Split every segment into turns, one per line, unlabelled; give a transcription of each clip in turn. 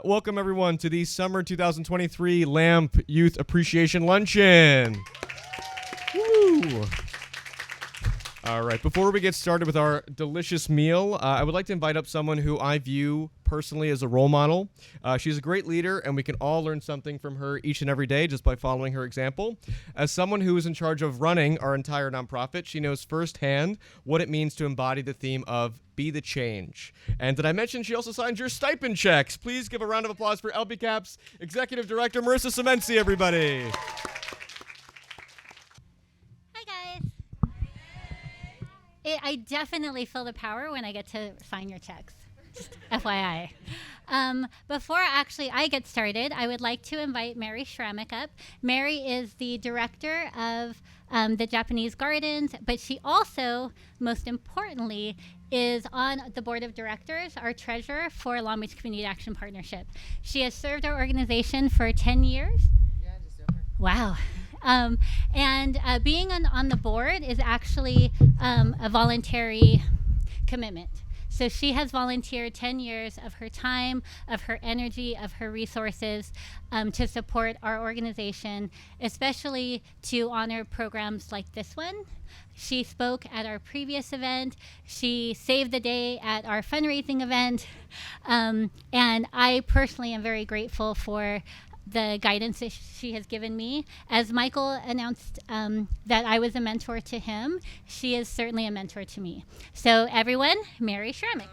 Welcome, everyone, to the Summer 2023 LAMP Youth Appreciation Luncheon. Woo! All right, before we get started with our delicious meal, I would like to invite up someone who I view personally as a role model. She's a great leader, and we can all learn something from her each and every day just by following her example. As someone who is in charge of running our entire nonprofit, she knows firsthand what it means to embody the theme of Be the Change. And did I mention she also signs your stipend checks? Please give a round of applause for LBCAP's Executive Director, Marissa Semenci, everybody.
I definitely feel the power when I get to sign your checks, just FYI. Before actually I get started, I would like to invite Mary Schrammick up. Mary is the director of the Japanese Gardens, but she also, most importantly, is on the board of directors, our treasurer for Long Beach Community Action Partnership. She has served our organization for 10 years.
Yeah, just over.
Wow. And being on the board is actually a voluntary commitment. So she has volunteered 10 years of her time, of her energy, of her resources to support our organization, especially to honor programs like this one. She spoke at our previous event. She saved the day at our fundraising event. And I personally am very grateful for the guidance that she has given me. As Michael announced that I was a mentor to him, she is certainly a mentor to me. So everyone, Mary Schrammick.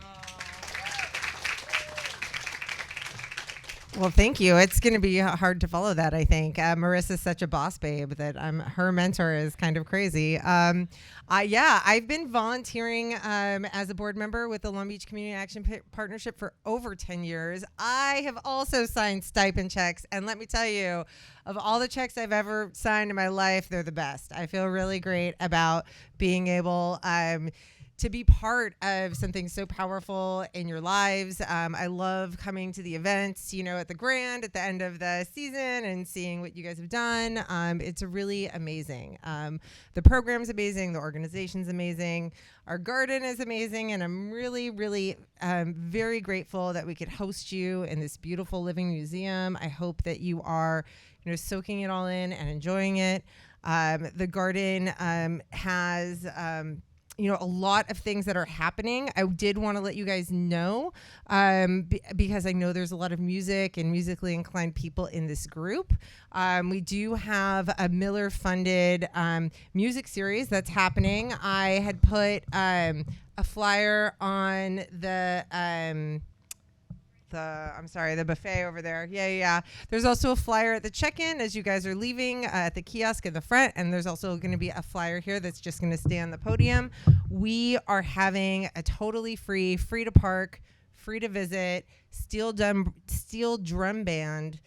Well, thank you. It's going to be hard to follow that, I think. Marissa's such a boss babe that her mentor is kind of crazy. I've been volunteering as a board member with the Long Beach Community Action Partnership for over 10 years. I have also signed stipend checks, and let me tell you, of all the checks I've ever signed in my life, they're the best. I feel really great about being able to be part of something so powerful in your lives. I love coming to the events, at the Grand at the end of the season and seeing what you guys have done. It's really amazing. The program's amazing. The organization's amazing. Our garden is amazing. And I'm really, really very grateful that we could host you in this beautiful living museum. I hope that you are, soaking it all in and enjoying it. The garden has a lot of things that are happening. I did want to let you guys know because I know there's a lot of music and musically inclined people in this group. We do have a Miller-funded music series that's happening. I had put a flyer on the buffet over there. Yeah. There's also a flyer at the check-in as you guys are leaving at the kiosk in the front, and there's also going to be a flyer here that's just going to stay on the podium. We are having a totally free to park, free to visit, steel drum band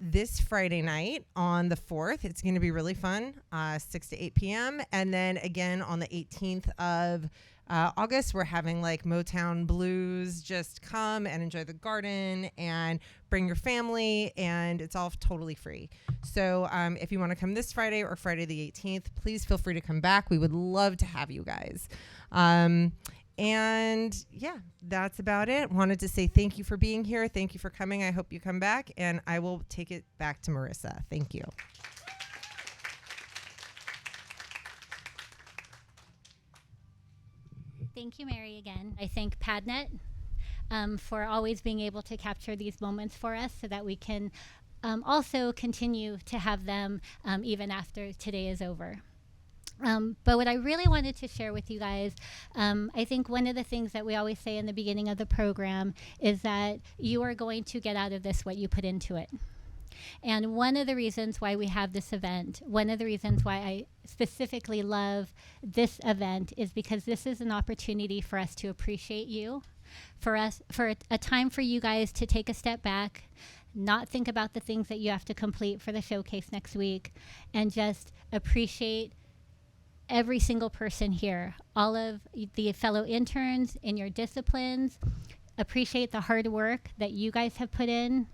this Friday night on the 4th. It's going to be really fun, 6 to 8 p.m. And then again on the 18th of August, we're having like Motown blues. Just come and enjoy the garden and bring your family, and it's all totally free. So if you want to come this Friday or Friday the 18th, please feel free to come back. We would love to have you guys. And yeah, that's about it. Wanted to say thank you for being here. Thank you for coming. I hope you come back, and I will take it back to Marissa. Thank you.
Thank you, Mary, again. I thank PadNet for always being able to capture these moments for us so that we can also continue to have them even after today is over. But what I really wanted to share with you guys, I think one of the things that we always say in the beginning of the program is that you are going to get out of this what you put into it. And one of the reasons why we have this event, one of the reasons why I specifically love this event is because this is an opportunity for us to appreciate you, for a time for you guys to take a step back, not think about the things that you have to complete for the showcase next week, and just appreciate every single person here, all of the fellow interns in your disciplines. Appreciate the hard work that you guys have put in,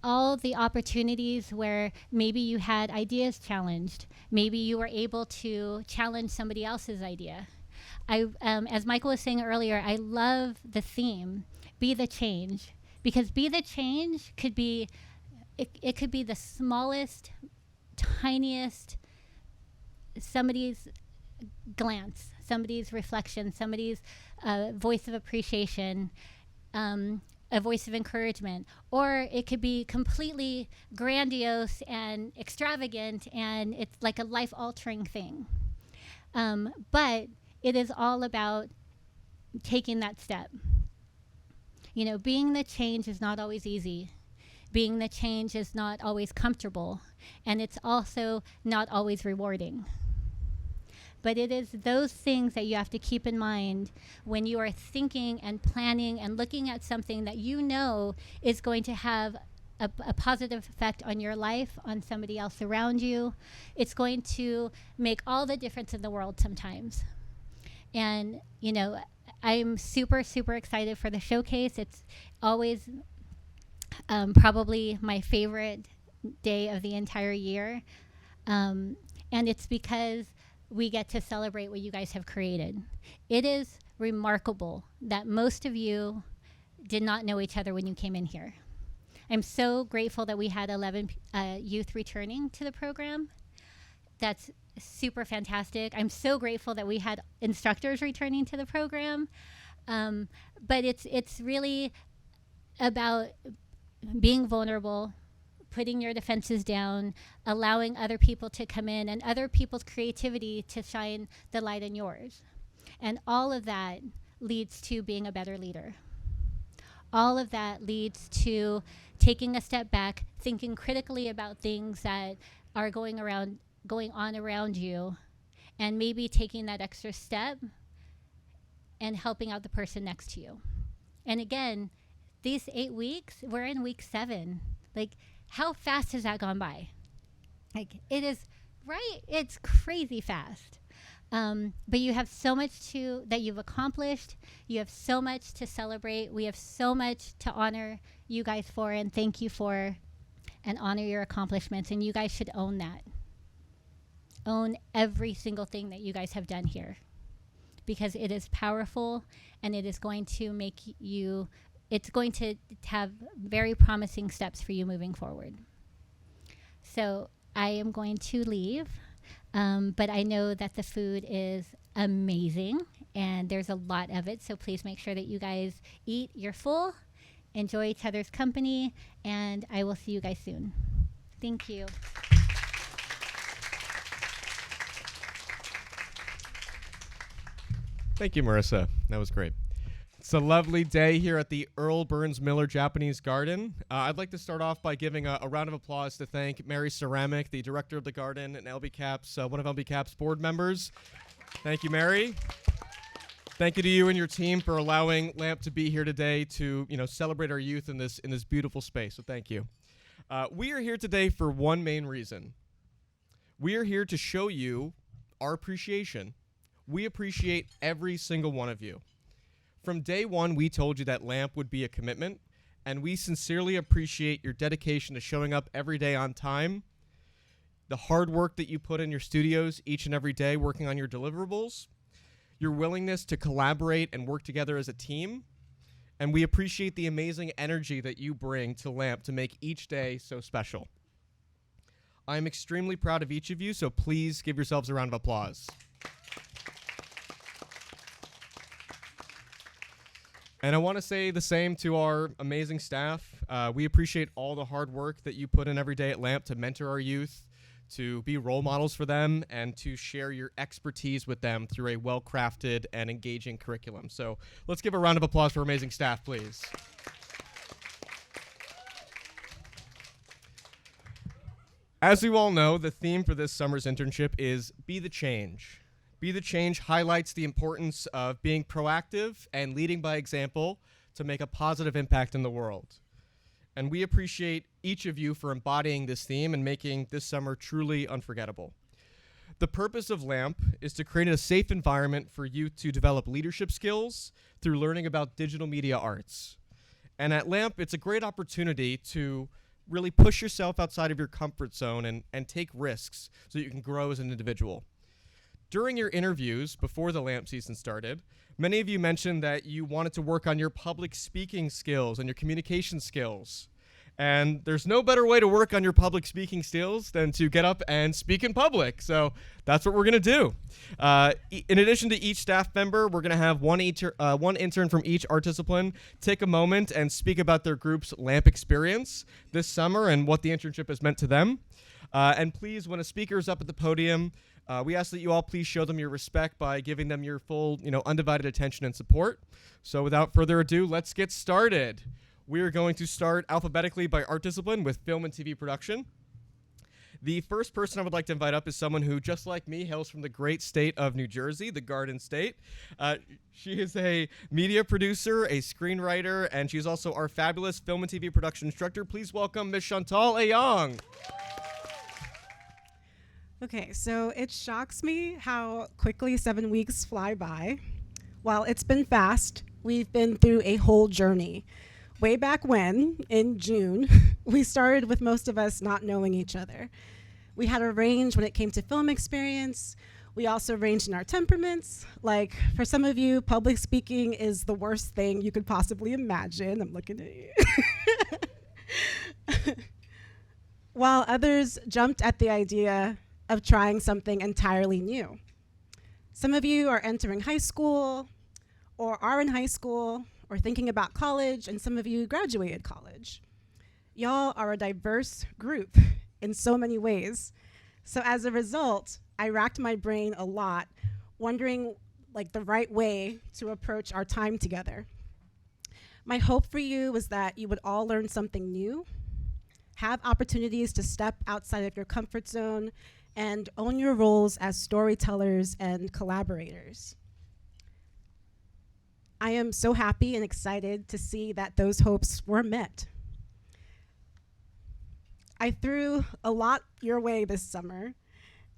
all the opportunities where maybe you had ideas challenged, maybe you were able to challenge somebody else's idea. As Michael was saying earlier, I love the theme, be the change, because be the change could be, it could be the smallest, tiniest, somebody's glance, somebody's reflection, somebody's voice of appreciation, a voice of encouragement, or it could be completely grandiose and extravagant, and it's like a life-altering thing. But it is all about taking that step. You know, being the change is not always easy. Being the change is not always comfortable, and it's also not always rewarding. But it is those things that you have to keep in mind when you are thinking and planning and looking at something that you know is going to have a positive effect on your life, on somebody else around you. It's going to make all the difference in the world sometimes. And, you know, I'm super, super excited for the showcase. It's always probably my favorite day of the entire year. And it's because we get to celebrate what you guys have created. It is remarkable that most of you did not know each other when you came in here. I'm so grateful that we had 11 youth returning to the program. That's super fantastic. I'm so grateful that we had instructors returning to the program. But it's really about being vulnerable, putting your defenses down, allowing other people to come in, and other people's creativity to shine the light on yours. And all of that leads to being a better leader. All of that leads to taking a step back, thinking critically about things that are going on around you, and maybe taking that extra step and helping out the person next to you. And again, these 8 weeks, we're in week 7. Like, how fast has that gone by? Like, it is, right? It's crazy fast. But you have so much that you've accomplished. You have so much to celebrate. We have so much to honor you guys for and thank you for, and honor your accomplishments. And you guys should own that. Own every single thing that you guys have done here, because it is powerful, and it is going to make you, it's going to have very promising steps for you moving forward. So I am going to leave, but I know that the food is amazing and there's a lot of it. So please make sure that you guys eat, you're full, enjoy each other's company, and I will see you guys soon. Thank you.
Thank you, Marissa. That was great. It's a lovely day here at the Earl Burns Miller Japanese Garden. I'd like to start off by giving a round of applause to thank Mary Ceramic, the director of the garden, and LBCAP's, one of LBCAP's board members. Thank you, Mary. Thank you to you and your team for allowing LAMP to be here today to, celebrate our youth in this beautiful space. So thank you. We are here today for one main reason. We are here to show you our appreciation. We appreciate every single one of you. From day one, we told you that LAMP would be a commitment, and we sincerely appreciate your dedication to showing up every day on time, the hard work that you put in your studios each and every day working on your deliverables, your willingness to collaborate and work together as a team, and we appreciate the amazing energy that you bring to LAMP to make each day so special. I'm extremely proud of each of you, so please give yourselves a round of applause. And I want to say the same to our amazing staff. We appreciate all the hard work that you put in every day at LAMP to mentor our youth, to be role models for them, and to share your expertise with them through a well-crafted and engaging curriculum. So let's give a round of applause for amazing staff, please. As you all know, the theme for this summer's internship is Be the Change. Be the Change highlights the importance of being proactive and leading by example to make a positive impact in the world. And we appreciate each of you for embodying this theme and making this summer truly unforgettable. The purpose of LAMP is to create a safe environment for youth to develop leadership skills through learning about digital media arts. And at LAMP, it's a great opportunity to really push yourself outside of your comfort zone and take risks so you can grow as an individual. During your interviews before the LAMP season started, many of you mentioned that you wanted to work on your public speaking skills and your communication skills. And there's no better way to work on your public speaking skills than to get up and speak in public. So that's what we're going to do. In addition to each staff member, we're going to have one intern from each art discipline take a moment and speak about their group's LAMP experience this summer and what the internship has meant to them. And please, when a speaker is up at the podium, we ask that you all please show them your respect by giving them your full, undivided attention and support. So without further ado, let's get started. We are going to start alphabetically by art discipline with film and TV production. The first person I would like to invite up is someone who, just like me, hails from the great state of New Jersey, the Garden State. She is a media producer, a screenwriter, and she's also our fabulous film and TV production instructor. Please welcome Ms. Chantal Ayong.
Okay, so it shocks me how quickly 7 weeks fly by. While it's been fast, we've been through a whole journey. Way back when, in June, we started with most of us not knowing each other. We had a range when it came to film experience. We also ranged in our temperaments. Like, for some of you, public speaking is the worst thing you could possibly imagine. I'm looking at you. While others jumped at the idea of trying something entirely new. Some of you are entering high school, or are in high school, or thinking about college, and some of you graduated college. Y'all are a diverse group in so many ways. So as a result, I racked my brain a lot, wondering the right way to approach our time together. My hope for you was that you would all learn something new, have opportunities to step outside of your comfort zone, and own your roles as storytellers and collaborators. I am so happy and excited to see that those hopes were met. I threw a lot your way this summer,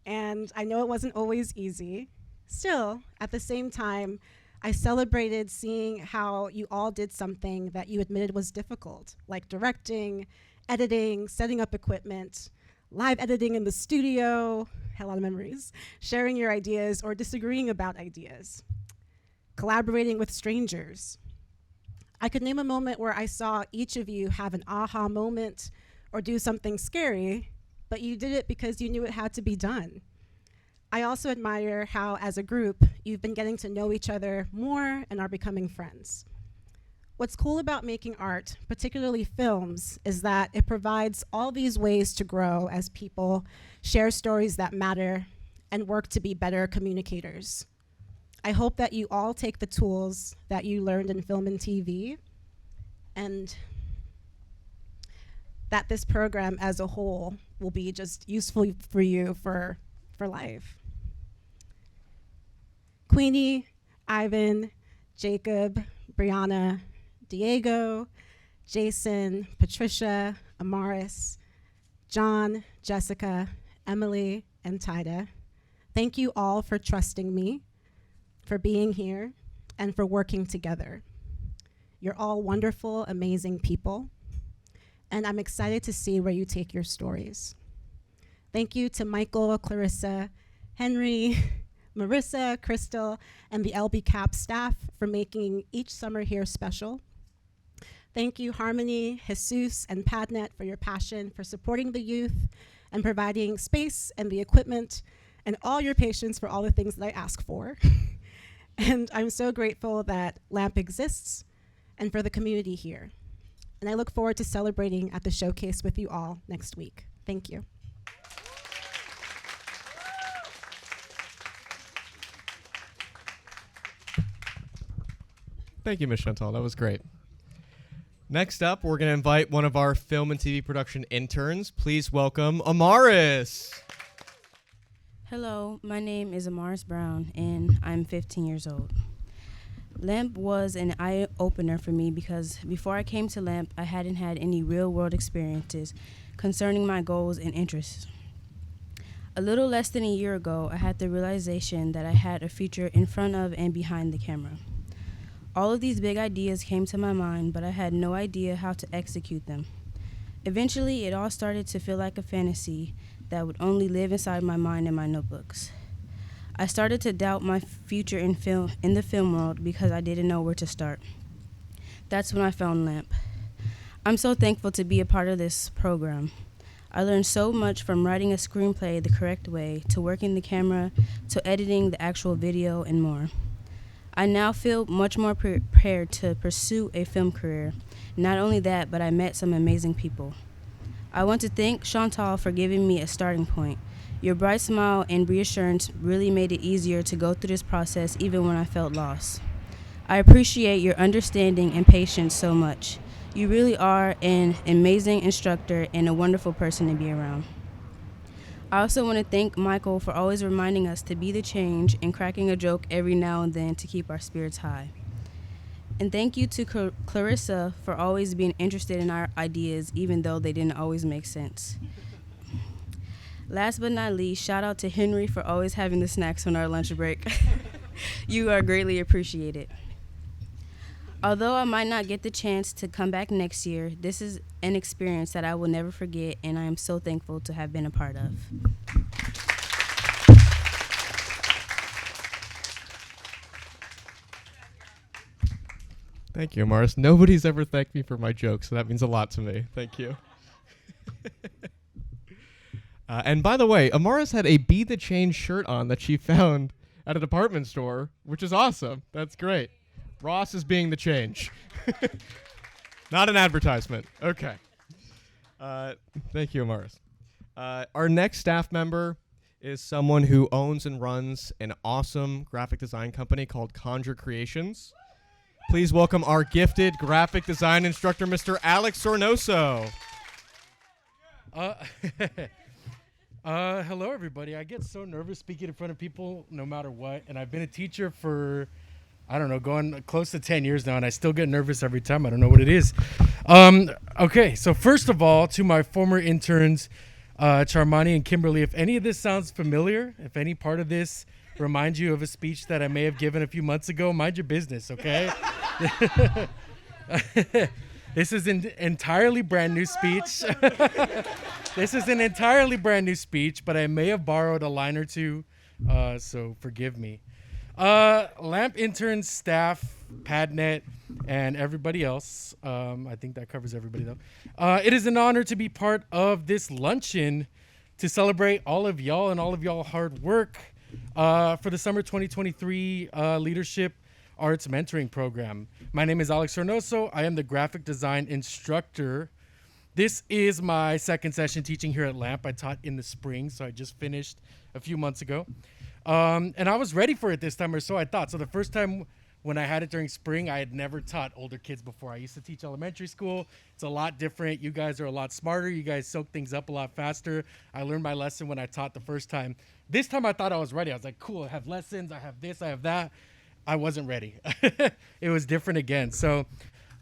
and I know it wasn't always easy. Still, at the same time, I celebrated seeing how you all did something that you admitted was difficult, like directing, editing, setting up equipment, live editing in the studio, had a lot of memories, sharing your ideas or disagreeing about ideas, collaborating with strangers. I could name a moment where I saw each of you have an aha moment or do something scary, but you did it because you knew it had to be done. I also admire how, as a group, you've been getting to know each other more and are becoming friends. What's cool about making art, particularly films, is that it provides all these ways to grow as people, share stories that matter, and work to be better communicators. I hope that you all take the tools that you learned in film and TV, and that this program as a whole will be just useful for you for life. Queenie, Ivan, Jacob, Brianna, Diego, Jason, Patricia, Amaris, John, Jessica, Emily, and Tida, thank you all for trusting me, for being here, and for working together. You're all wonderful, amazing people, and I'm excited to see where you take your stories. Thank you to Michael, Clarissa, Henry, Marissa, Crystal, and the LB-CAP staff for making each summer here special. Thank you, Harmony, Jesus, and Padnet for your passion for supporting the youth and providing space and the equipment, and all your patience for all the things that I ask for. And I'm so grateful that LAMP exists and for the community here. And I look forward to celebrating at the showcase with you all next week. Thank you.
Thank you, Ms. Chantal. That was great. Next up, we're going to invite one of our film and TV production interns. Please welcome Amaris.
Hello, my name is Amaris Brown, and I'm 15 years old. LAMP was an eye-opener for me because before I came to LAMP, I hadn't had any real-world experiences concerning my goals and interests. A little less than a year ago, I had the realization that I had a future in front of and behind the camera. All of these big ideas came to my mind, but I had no idea how to execute them. Eventually, it all started to feel like a fantasy that would only live inside my mind and my notebooks. I started to doubt my future in the film world because I didn't know where to start. That's when I found LAMP. I'm so thankful to be a part of this program. I learned so much from writing a screenplay the correct way, to working the camera, to editing the actual video, and more. I now feel much more prepared to pursue a film career. Not only that, but I met some amazing people. I want to thank Chantal for giving me a starting point. Your bright smile and reassurance really made it easier to go through this process even when I felt lost. I appreciate your understanding and patience so much. You really are an amazing instructor and a wonderful person to be around. I also want to thank Michael for always reminding us to be the change and cracking a joke every now and then to keep our spirits high. And thank you to Clarissa for always being interested in our ideas even though they didn't always make sense. Last but not least, shout out to Henry for always having the snacks on our lunch break. You are greatly appreciated. Although I might not get the chance to come back next year, this is an experience that I will never forget, and I am so thankful to have been a part of.
Thank you, Amaris. Nobody's ever thanked me for my jokes, so that means a lot to me. Thank you. And by the way, Amaris had a Be the Change shirt on that she found at a department store, which is awesome. That's great. Ross is being the change. Not an advertisement. Okay. Thank you, Amaris. Our next staff member is someone who owns and runs an awesome graphic design company called Conjure Creations. Please welcome our gifted graphic design instructor, Mr. Alex Sornoso.
Hello, everybody. I get so nervous speaking in front of people no matter what, and I've been a teacher for, I don't know, going close to 10 years now, and I still get nervous every time. I don't know what it is. Okay, so first of all, to my former interns, Charmani and Kimberly, if any of this sounds familiar, if any part of this reminds you of a speech that I may have given a few months ago, mind your business, okay? This is an entirely brand new speech. This is an entirely brand new speech, but I may have borrowed a line or two, so forgive me. LAMP interns, staff, PadNet, and everybody else. I think that covers everybody, though. It is an honor to be part of this luncheon to celebrate all of y'all and all of y'all hard work for the summer 2023 Leadership Arts Mentoring Program. My name is Alex Sornoso. I am the graphic design instructor. This is my second session teaching here at LAMP. I taught in the spring, so I just finished a few months ago. And I was ready for it this time, or so I thought. So the first time when I had it during spring, I had never taught older kids before. I used to teach elementary school. It's a lot different. You guys are a lot smarter. You guys soak things up a lot faster. I learned my lesson when I taught the first time. This time I thought I was ready. I was like, cool, I have lessons. I have this, I have that. I wasn't ready. It was different again. So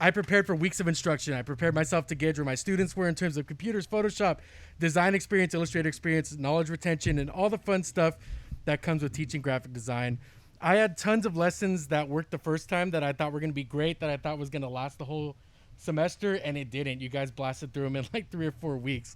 I prepared for weeks of instruction. I prepared myself to gauge where my students were in terms of computers, Photoshop, design experience, Illustrator experience, knowledge retention, and all the fun stuff that comes with teaching graphic design. I had tons of lessons that worked the first time that I thought were going to be great, that I thought was going to last the whole semester, and it didn't. You guys blasted through them in like 3 or 4 weeks.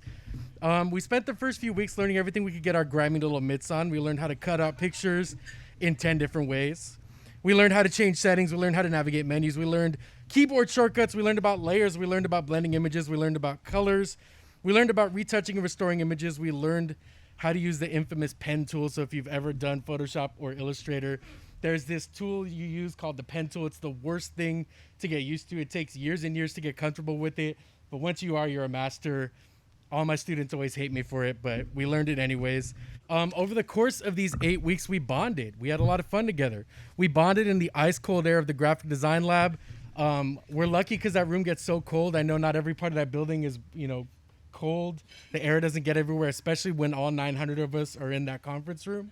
We spent the first few weeks learning everything we could get our grimy little mitts on. We learned how to cut out pictures in 10 different ways. We learned how to change settings. We learned how to navigate menus. We learned keyboard shortcuts. We learned about layers. We learned about blending images. We learned about colors. We learned about retouching and restoring images. We learned how to use the infamous pen tool. So if you've ever done Photoshop or Illustrator, there's this tool you use called the pen tool. It's the worst thing to get used to. It takes years and years to get comfortable with it. But once you are, you're a master. All my students always hate me for it, but we learned it anyways. Over the course of these 8 weeks, we bonded. We had a lot of fun together. We bonded in the ice cold air of the graphic design lab. We're lucky because that room gets so cold. I know not every part of that building is, cold. The air doesn't get everywhere, especially when all 900 of us are in that conference room.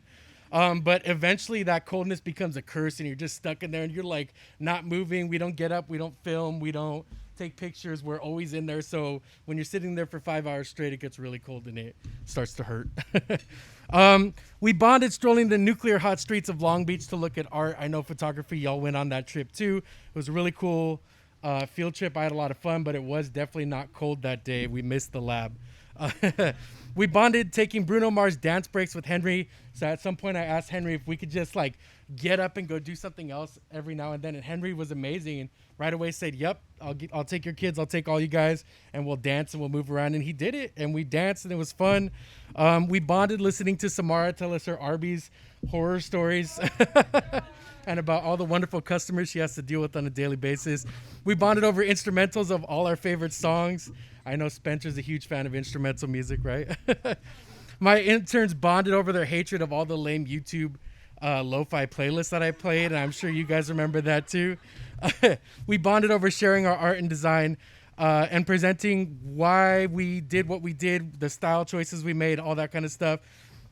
But eventually that coldness becomes a curse and you're just stuck in there and you're like not moving. We don't get up. We don't film. We don't take pictures. We're always in there. So when you're sitting there for 5 hours straight, it gets really cold and it starts to hurt. We bonded strolling the nuclear hot streets of Long Beach to look at art. I know photography. Y'all went on that trip too. It was a really cool field trip. I had a lot of fun, but it was definitely not cold that day. We missed the lab. We bonded taking Bruno Mars dance breaks with Henry. So at some point I asked Henry if we could just like get up and go do something else every now and then. And Henry was amazing and right away said, yep, I'll take your kids. I'll take all you guys and we'll dance and we'll move around. And he did it and we danced and it was fun. We bonded listening to Samara tell us her Arby's horror stories and about all the wonderful customers she has to deal with on a daily basis. We bonded over instrumentals of all our favorite songs. I know Spencer's a huge fan of instrumental music, right? My interns bonded over their hatred of all the lame YouTube lo-fi playlists that I played, and I'm sure you guys remember that too. We bonded over sharing our art and design and presenting why we did what we did, the style choices we made, all that kind of stuff.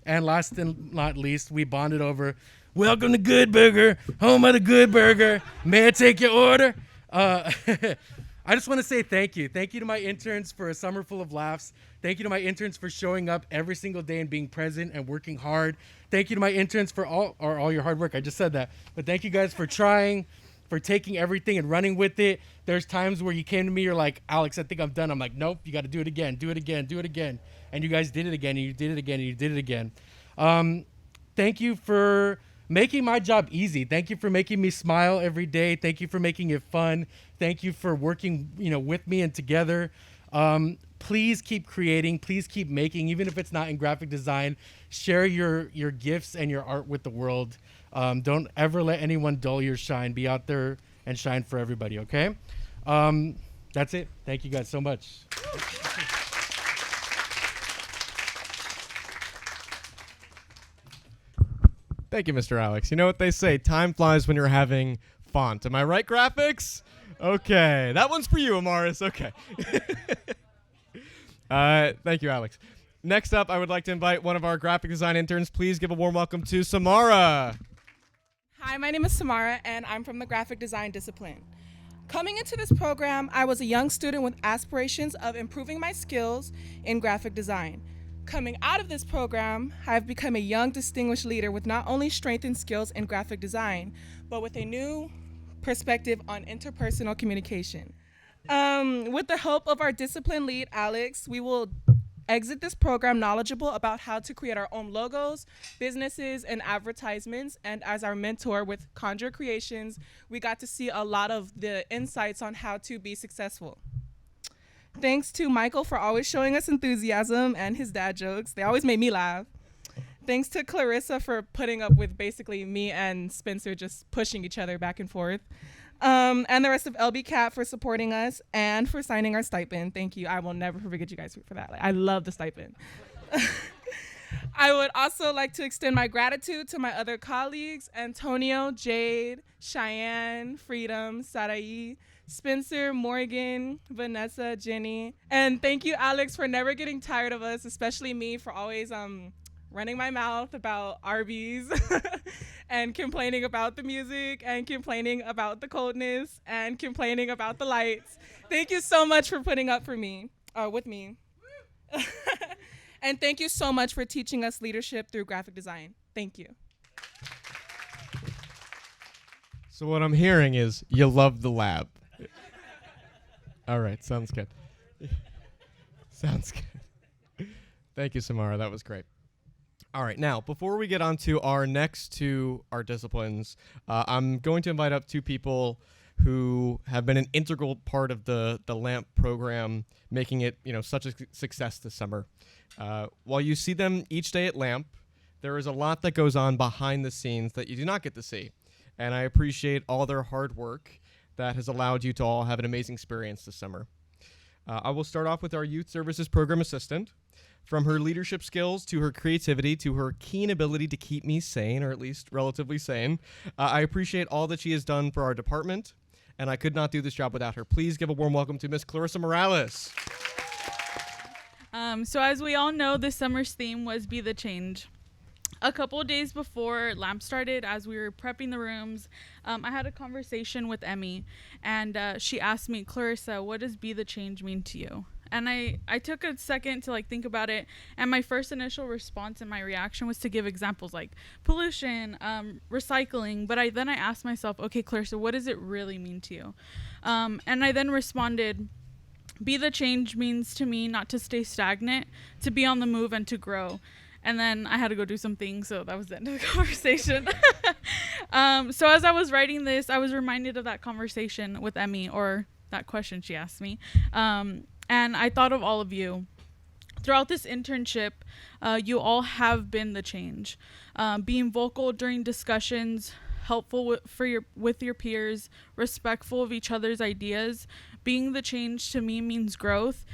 And last and not least, we bonded over, welcome to Good Burger, home of the Good Burger. May I take your order? I just want to say thank you. Thank you to my interns for a summer full of laughs. Thank you to my interns for showing up every single day and being present and working hard. Thank you to my interns for all your hard work. I just said that. But thank you guys for trying, for taking everything and running with it. There's times where you came to me, you're like, Alex, I think I'm done. I'm like, nope, you got to do it again, do it again, do it again. And you guys did it again, and you did it again, and you did it again. Thank you for making my job easy. Thank you for making me smile every day. Thank you for making it fun. Thank you for working, with me and together. Please keep creating. Please keep making, even if it's not in graphic design. Share your gifts and your art with the world. Don't ever let anyone dull your shine. Be out there and shine for everybody, okay? That's it. Thank you guys so much.
Thank you, Mr. Alex. You know what they say, time flies when you're having fun. Am I right, graphics? Okay, that one's for you, Amaris. Okay. Thank you, Alex. Next up, I would like to invite one of our graphic design interns. Please give a warm welcome to Samara.
Hi, my name is Samara, and I'm from the graphic design discipline. Coming into this program, I was a young student with aspirations of improving my skills in graphic design. Coming out of this program, I've become a young, distinguished leader with not only strengthened skills in graphic design, but with a new perspective on interpersonal communication. With the help of our discipline lead, Alex, we will exit this program knowledgeable about how to create our own logos, businesses, and advertisements. And as our mentor with Conjure Creations, we got to see a lot of the insights on how to be successful. Thanks to Michael for always showing us enthusiasm and his dad jokes. They always made me laugh. Thanks to Clarissa for putting up with basically me and Spencer just pushing each other back and forth. And the rest of LBCAT for supporting us and for signing our stipend. Thank you. I will never forget you guys for that. I love the stipend. I would also like to extend my gratitude to my other colleagues, Antonio, Jade, Cheyenne, Freedom, Sarai, Spencer, Morgan, Vanessa, Jenny. And thank you, Alex, for never getting tired of us, especially me for always running my mouth about Arby's and complaining about the music and complaining about the coldness and complaining about the lights. Thank you so much for putting up for me, with me. And thank you so much for teaching us leadership through graphic design. Thank you.
So what I'm hearing is you love the lab. All right, sounds good. Sounds good. Thank you, Samara. That was great. All right, now, before we get on to our next two art disciplines, I'm going to invite up two people who have been an integral part of the LAMP program, making it such a success this summer. While you see them each day at LAMP, there is a lot that goes on behind the scenes that you do not get to see. And I appreciate all their hard work that has allowed you to all have an amazing experience this summer. I will start off with our Youth Services Program Assistant. From her leadership skills to her creativity to her keen ability to keep me sane, or at least relatively sane, I appreciate all that she has done for our department, and I could not do this job without her. Please give a warm welcome to Miss Clarissa Morales.
So as we all know, this summer's theme was Be the Change. A couple of days before LAMP started, as we were prepping the rooms, I had a conversation with Emmy, and she asked me, Clarissa, what does Be the Change mean to you? And I took a second to think about it, and my first initial response and my reaction was to give examples like pollution, recycling, but then I asked myself, okay, Clarissa, what does it really mean to you? And I then responded, be the change means to me not to stay stagnant, to be on the move and to grow. And then I had to go do some things, so that was the end of the conversation. So as I was writing this, I was reminded of that conversation with Emmy, or that question she asked me. And I thought of all of you. Throughout this internship, you all have been the change. Being vocal during discussions, helpful with your peers, respectful of each other's ideas. Being the change to me means growth,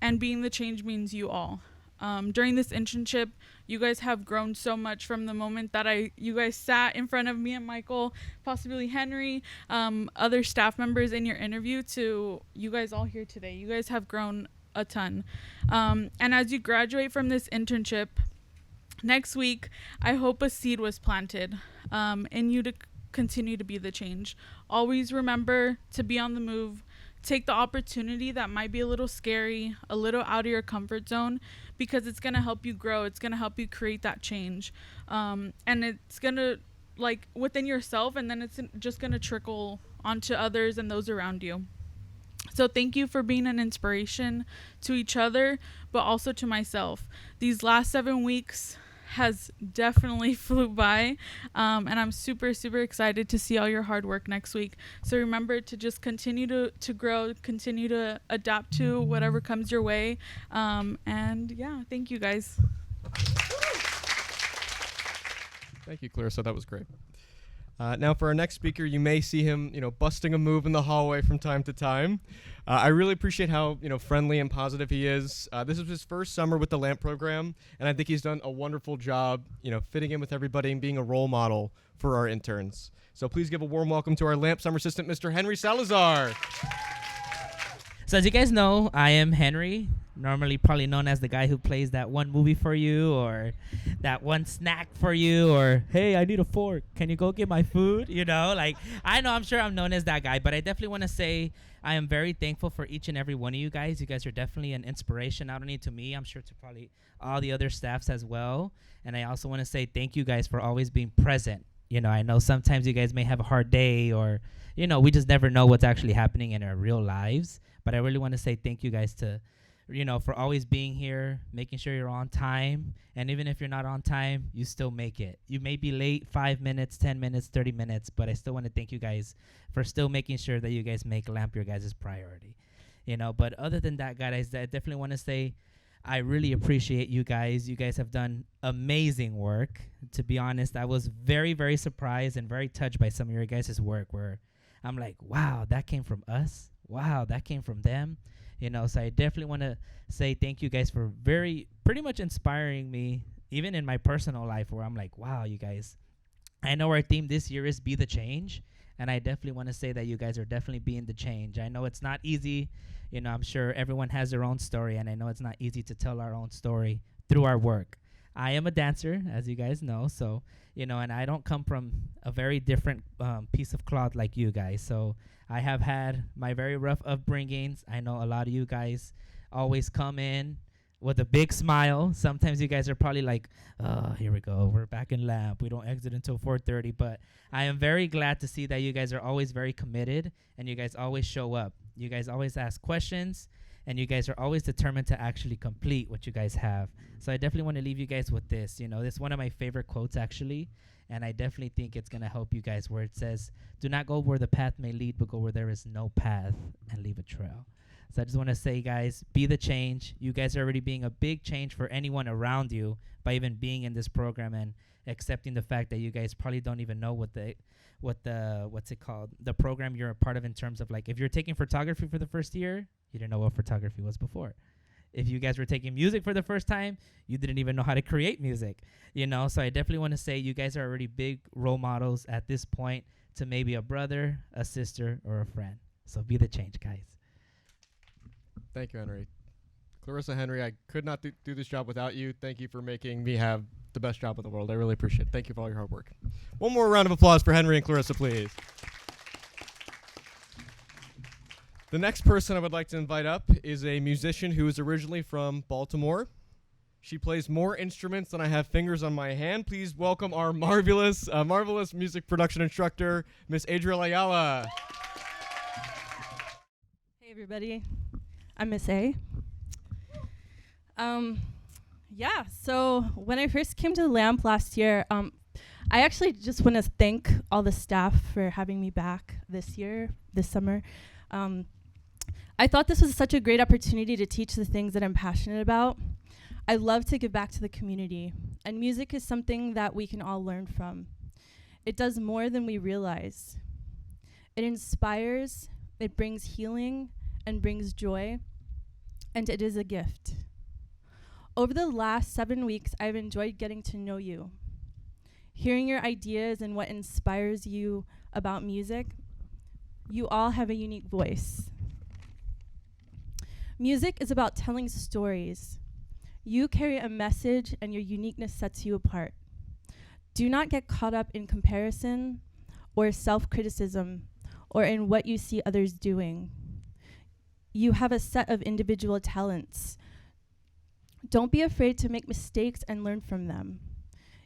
and being the change means you all. During this internship, you guys have grown so much from the moment that you guys sat in front of me and Michael, possibly Henry, other staff members in your interview, to you guys all here today. You guys have grown a ton. And as you graduate from this internship, next week, I hope a seed was planted in you to continue to be the change. Always remember to be on the move. Take the opportunity that might be a little scary, a little out of your comfort zone, because it's going to help you grow. It's going to help you create that change. And it's going to, within yourself, and then it's just going to trickle onto others and those around you. So thank you for being an inspiration to each other, but also to myself. These last 7 weeks has definitely flew by, and I'm super, super excited to see all your hard work next week. So remember to just continue to grow, continue to adapt to whatever comes your way, and yeah, thank you guys.
Thank you, Clarissa. That was great. Now, for our next speaker, you may see him, busting a move in the hallway from time to time. I really appreciate how, friendly and positive he is. This is his first summer with the LAMP program, and I think he's done a wonderful job, fitting in with everybody and being a role model for our interns. So please give a warm welcome to our LAMP summer assistant, Mr. Henry Salazar.
So as you guys know, I am Henry, normally probably known as the guy who plays that one movie for you, or that one snack for you, or hey, I need a fork, can you go get my food? I'm sure I'm known as that guy, but I definitely want to say I am very thankful for each and every one of you guys. You guys are definitely an inspiration, not only to me, I'm sure to probably all the other staffs as well. And I also want to say thank you guys for always being present. I know sometimes you guys may have a hard day, or we just never know what's actually happening in our real lives. But I really want to say thank you guys for always being here, making sure you're on time. And even if you're not on time, you still make it. You may be late 5 minutes, 10 minutes, 30 minutes, but I still want to thank you guys for still making sure that you guys make LAMP your guys' priority. But other than that, guys, I definitely want to say I really appreciate you guys. You guys have done amazing work. To be honest, I was very, very surprised and very touched by some of your guys' work, where I'm like, wow, that came from us. Wow, that came from them. So I definitely want to say thank you guys for pretty much inspiring me, even in my personal life, where I'm like, wow, you guys. I know our theme this year is Be the Change, and I definitely want to say that you guys are definitely being the change. I know it's not easy. I'm sure everyone has their own story, and I know it's not easy to tell our own story through our work. I am a dancer, as you guys know, so, and I don't come from a very different piece of cloth like you guys. So I have had my very rough upbringings. I know a lot of you guys always come in with a big smile. Sometimes you guys are probably like, oh, here we go. We're back in LAMP. We don't exit until 4:30. But I am very glad to see that you guys are always very committed, and you guys always show up. You guys always ask questions, and you guys are always determined to actually complete what you guys have. So I definitely want to leave you guys with this. This is one of my favorite quotes, actually, and I definitely think it's going to help you guys, where it says, do not go where the path may lead, but go where there is no path, and leave a trail. So I just want to say, guys, be the change. You guys are already being a big change for anyone around you by even being in this program and accepting the fact that you guys probably don't even know what's it called, the program you're a part of, in terms of, if you're taking photography for the first year, you didn't know what photography was before. If you guys were taking music for the first time, you didn't even know how to create music, So I definitely want to say you guys are already big role models at this point to maybe a brother, a sister, or a friend. So be the change, guys.
Thank you, Henry. Clarissa, Henry, I could not do this job without you. Thank you for making me have the best job in the world. I really appreciate it. Thank you for all your hard work. One more round of applause for Henry and Clarissa, please. The next person I would like to invite up is a musician who is originally from Baltimore. She plays more instruments than I have fingers on my hand. Please welcome our marvelous music production instructor, Miss Adriel Ayala.
Hey everybody, I'm Miss A. So when I first came to the LAMP last year, I actually just want to thank all the staff for having me back this summer. I thought this was such a great opportunity to teach the things that I'm passionate about. I love to give back to the community, and music is something that we can all learn from. It does more than we realize. It inspires, it brings healing, and brings joy, and it is a gift. Over the last 7 weeks, I've enjoyed getting to know you, hearing your ideas and what inspires you about music. You all have a unique voice. Music is about telling stories. You carry a message and your uniqueness sets you apart. Do not get caught up in comparison or self-criticism or in what you see others doing. You have a set of individual talents. Don't be afraid to make mistakes and learn from them.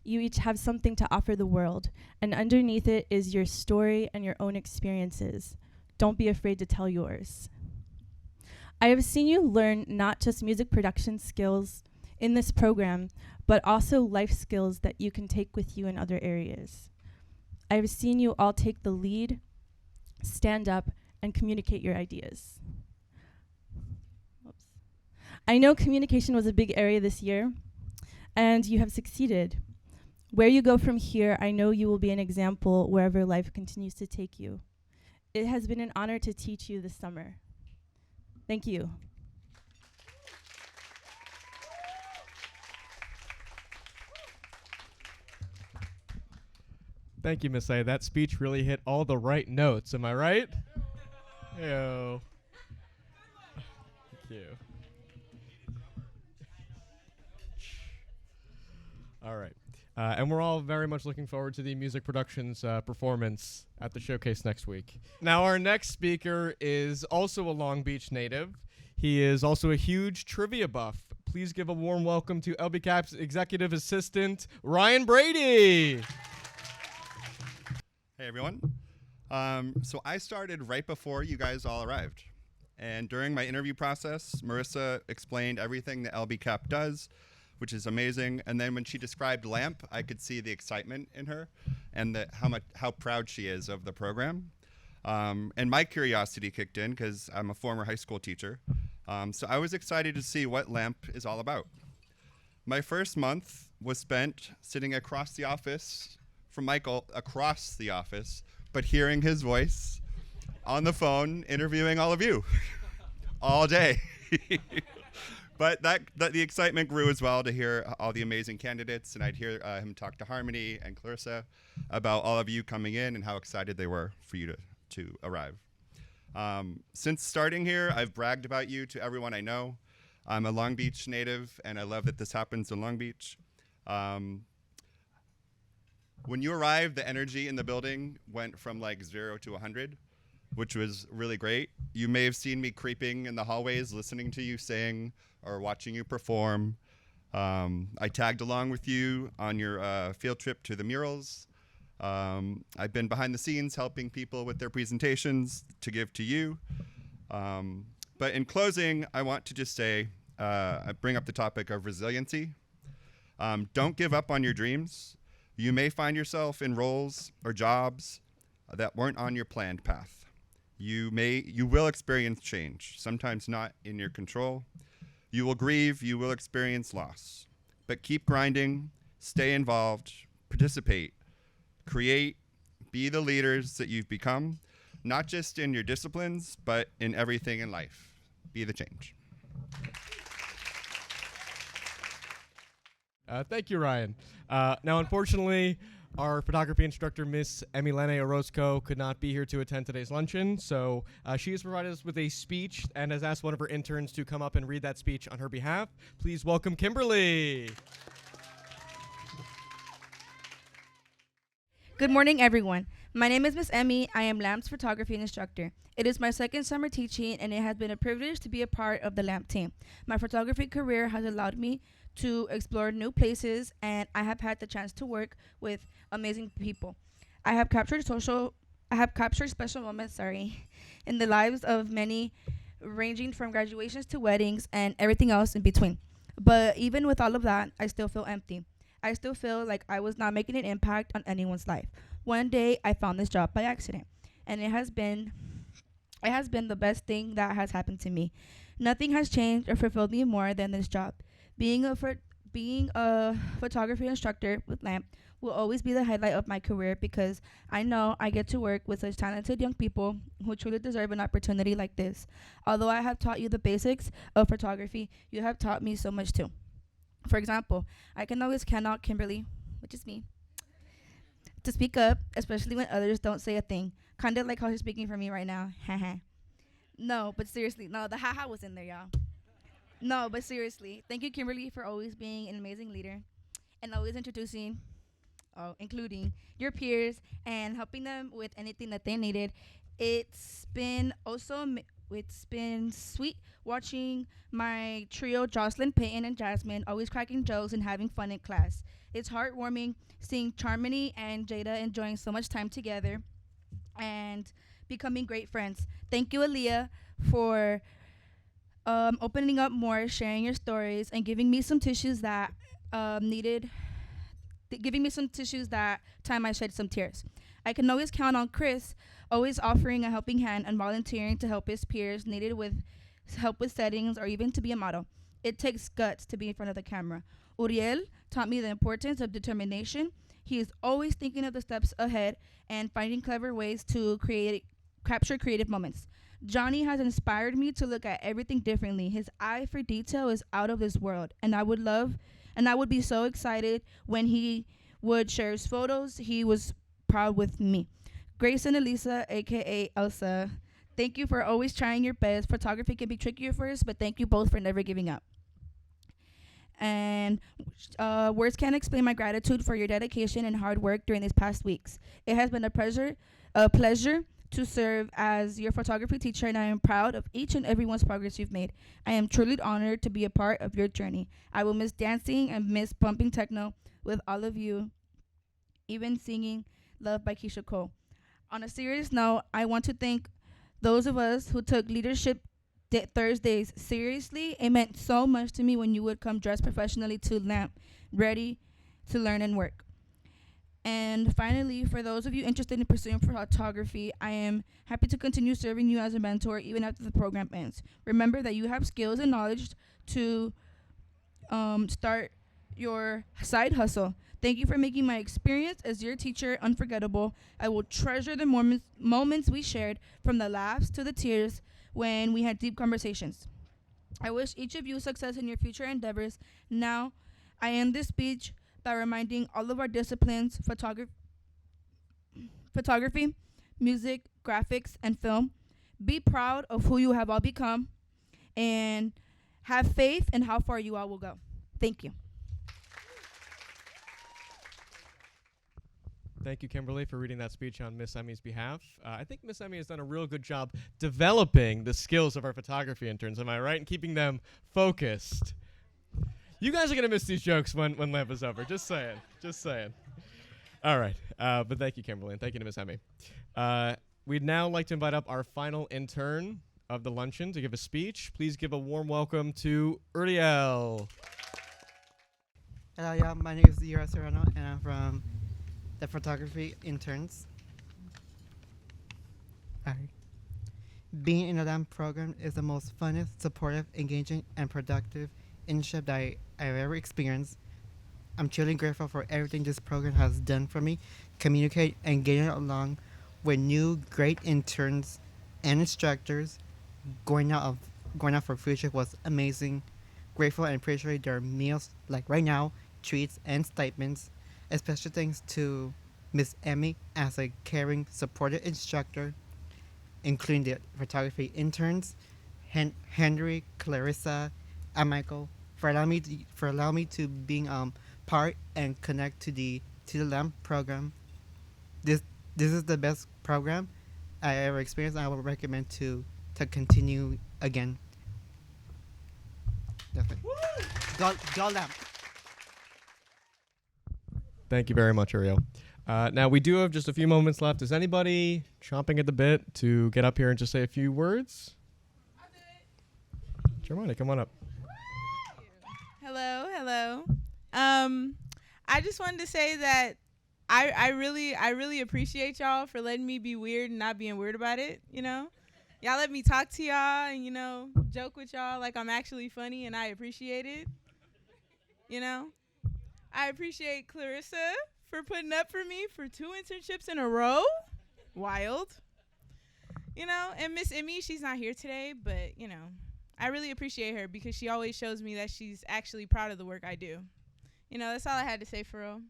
You each have something to offer the world, and underneath it is your story and your own experiences. Don't be afraid to tell yours. I have seen you learn not just music production skills in this program, but also life skills that you can take with you in other areas. I have seen you all take the lead, stand up, and communicate your ideas. Oops. I know communication was a big area this year, and you have succeeded. Where you go from here, I know you will be an example wherever life continues to take you. It has been an honor to teach you this summer. Thank you.
Thank you, Miss A. That speech really hit all the right notes. Am I right? Yo. Thank you. All right. And we're all very much looking forward to the music productions performance at the showcase next week. Now, our next speaker is also a Long Beach native. He is also a huge trivia buff. Please give a warm welcome to LBCAP's executive assistant, Ryan Brady.
Hey, everyone. So I started right before you guys all arrived. And during my interview process, Marissa explained everything that LBCAP does, which is amazing. And then when she described LAMP, I could see the excitement in her and how proud she is of the program. And my curiosity kicked in because I'm a former high school teacher. So I was excited to see what LAMP is all about. My first month was spent sitting across the office from Michael, across the office, but hearing his voice on the phone, interviewing all of you all day. But the excitement grew as well to hear all the amazing candidates, and I'd hear him talk to Harmony and Clarissa about all of you coming in and how excited they were for you to arrive. Since starting here, I've bragged about you to everyone I know. I'm a Long Beach native, and I love that this happens in Long Beach. When you arrived, the energy in the building went from like 0 to 100, which was really great. You may have seen me creeping in the hallways, listening to you sing or watching you perform. I tagged along with you on your field trip to the murals. I've been behind the scenes helping people with their presentations to give to you. But in closing, I want to just say, I bring up the topic of resiliency. Don't give up on your dreams. You may find yourself in roles or jobs that weren't on your planned path. You will experience change, sometimes not in your control. You will grieve, you will experience loss. But keep grinding, stay involved, participate, create, be the leaders that you've become, not just in your disciplines, but in everything in life. Be the change.
Thank you, Ryan. Now, unfortunately, our photography instructor, Miss Emilene Orozco, could not be here to attend today's luncheon, so she has provided us with a speech and has asked one of her interns to come up and read that speech on her behalf. Please welcome Kimberly.
Good morning, everyone. My name is Miss Emmy. I am LAMP's photography instructor. It is my second summer teaching, and it has been a privilege to be a part of the LAMP team. My photography career has allowed me to explore new places, and I have had the chance to work with amazing people. I have captured special moments, in the lives of many, ranging from graduations to weddings and everything else in between. But even with all of that, I still feel empty. I still feel like I was not making an impact on anyone's life. One day, I found this job by accident, and it has been the best thing that has happened to me. Nothing has changed or fulfilled me more than this job. Being a photography instructor with LAMP will always be the highlight of my career because I know I get to work with such talented young people who truly deserve an opportunity like this. Although I have taught you the basics of photography, you have taught me so much too. For example, I can always count on Kimberly, which is me, to speak up, especially when others don't say a thing. Kind of like how she's speaking for me right now. Haha. No, but seriously, no, the haha was in there, y'all. No, but seriously, thank you, Kimberly, for always being an amazing leader and always including your peers and helping them with anything that they needed. It's been sweet watching my trio, Jocelyn, Peyton, and Jasmine, always cracking jokes and having fun in class. It's heartwarming seeing Charmony and Jada enjoying so much time together and becoming great friends. Thank you, Aaliyah, for opening up more, sharing your stories, and giving me some tissues that time I shed some tears. I can always count on Chris, always offering a helping hand and volunteering to help his peers needed with help with settings or even to be a model. It takes guts to be in front of the camera. Uriel taught me the importance of determination. He is always thinking of the steps ahead and finding clever ways to capture creative moments. Johnny has inspired me to look at everything differently. His eye for detail is out of this world, and I would be so excited when he would share his photos. He was proud with me. Grace and Elisa, aka Elsa, thank you for always trying your best. Photography can be tricky at first, but thank you both for never giving up. And words can't explain my gratitude for your dedication and hard work during these past weeks. It has been a pleasure to serve as your photography teacher, and I am proud of each and everyone's progress you've made. I am truly honored to be a part of your journey. I will miss dancing and miss bumping techno with all of you, even singing Love by Keisha Cole. On a serious note, I want to thank those of us who took Leadership Thursdays seriously. It meant so much to me when you would come dressed professionally to LAMP, ready to learn and work. And finally, for those of you interested in pursuing photography, I am happy to continue serving you as a mentor even after the program ends. Remember that you have skills and knowledge to start your side hustle. Thank you for making my experience as your teacher unforgettable. I will treasure the moments we shared, from the laughs to the tears when we had deep conversations. I wish each of you success in your future endeavors. Now, I end this speech by reminding all of our disciplines, photography, music, graphics, and film. Be proud of who you have all become and have faith in how far you all will go. Thank you.
Thank you, Kimberly, for reading that speech on Miss Emmy's behalf. I think Miss Emmy has done a real good job developing the skills of our photography interns, am I right? And keeping them focused. You guys are going to miss these jokes when LAMP is over. Just saying. Just saying. All right. But thank you, Kimberly, and thank you to Miss Emmy. We'd now like to invite up our final intern of the luncheon to give a speech. Please give a warm welcome to Uriel.
Hello, yeah, my name is Ira Serrano, and I'm from the photography interns. Alright. Being in a LAMP program is the most funnest, supportive, engaging, and productive internship that I've ever experienced. I'm truly grateful for everything this program has done for me, communicate and getting along with new great interns and instructors. Going out for food trip was amazing. Grateful and appreciate their meals, like right now, treats and stipends. Especially thanks to Miss Emmy as a caring, supportive instructor, including the photography interns, Henry, Clarissa, and Michael, for allowing me to being part and connect to the LAMP program. This is the best program I ever experienced. I would recommend to continue again. Definitely. Go LAMP.
Thank you very much, Ariel. Now, we do have just a few moments left. Is anybody chomping at the bit to get up here and just say a few words? Germani, come on up.
Hello. I just wanted to say that I really appreciate y'all for letting me be weird and not being weird about it, you know? Y'all let me talk to y'all and, you know, joke with y'all like I'm actually funny, and I appreciate it, you know? I appreciate Clarissa for putting up for me for 2 internships in a row. Wild. You know, and Miss Emmy, she's not here today, but, you know, I really appreciate her because she always shows me that she's actually proud of the work I do. You know, that's all I had to say for real.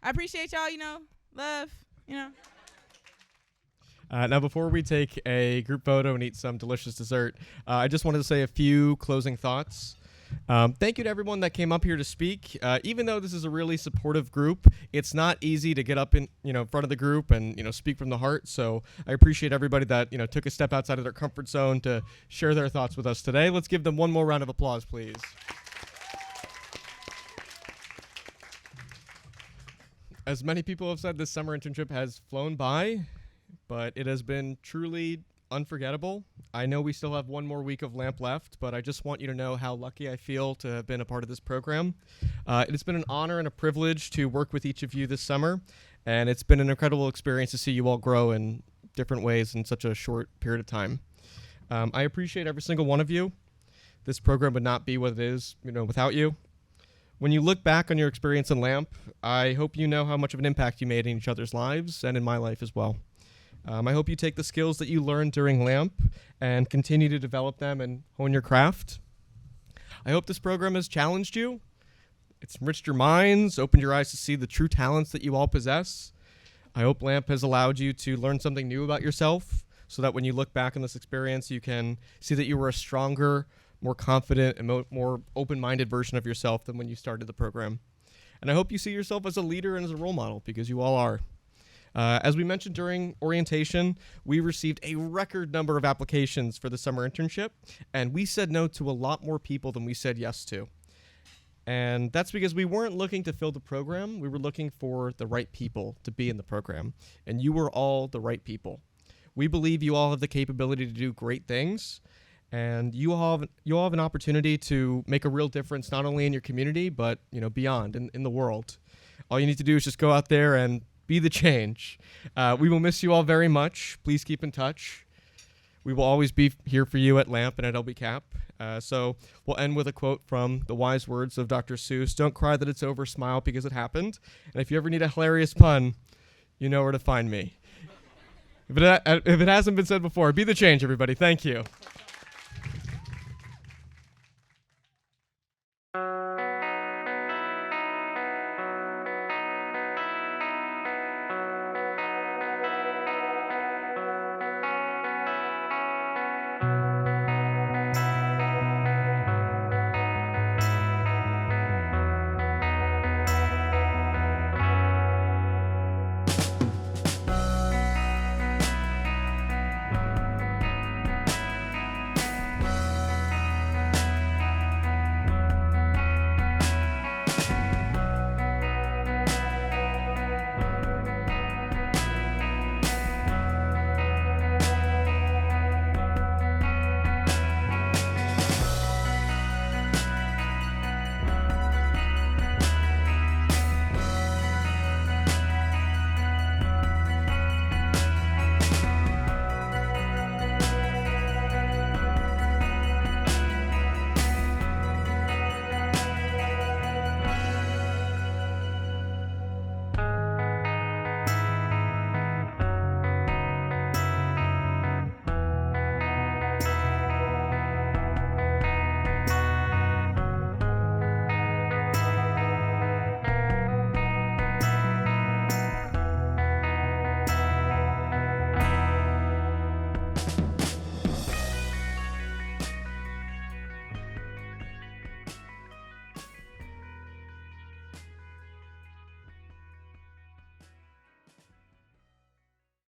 I appreciate y'all, you know, love, you know.
Now, before we take a group photo and eat some delicious dessert, I just wanted to say a few closing thoughts. Thank you to everyone that came up here to speak. Even though this is a really supportive group, it's not easy to get up in front of the group and speak from the heart. So I appreciate everybody that took a step outside of their comfort zone to share their thoughts with us today. Let's give them one more round of applause, please. As many people have said, this summer internship has flown by, but it has been truly unforgettable. I know we still have one more week of LAMP left, but I just want you to know how lucky I feel to have been a part of this program. It has been an honor and a privilege to work with each of you this summer, and it's been an incredible experience to see you all grow in different ways in such a short period of time. I appreciate every single one of you. This program would not be what it is, without you. When you look back on your experience in LAMP, I hope you know how much of an impact you made in each other's lives and in my life as well. I hope you take the skills that you learned during LAMP and continue to develop them and hone your craft. I hope this program has challenged you. It's enriched your minds, opened your eyes to see the true talents that you all possess. I hope LAMP has allowed you to learn something new about yourself so that when you look back on this experience, you can see that you were a stronger, more confident, and more open-minded version of yourself than when you started the program. And I hope you see yourself as a leader and as a role model, because you all are. As we mentioned during orientation, we received a record number of applications for the summer internship, and we said no to a lot more people than we said yes to. And that's because we weren't looking to fill the program. We were looking for the right people to be in the program, and you were all the right people. We believe you all have the capability to do great things, and you all have an opportunity to make a real difference, not only in your community, but beyond in the world. All you need to do is just go out there and be the change. We will miss you all very much. Please keep in touch. We will always be here for you at LAMP and at LBCAP. So we'll end with a quote from the wise words of Dr. Seuss. Don't cry that it's over, smile because it happened. And if you ever need a hilarious pun, you know where to find me. If it hasn't been said before, be the change, everybody. Thank you.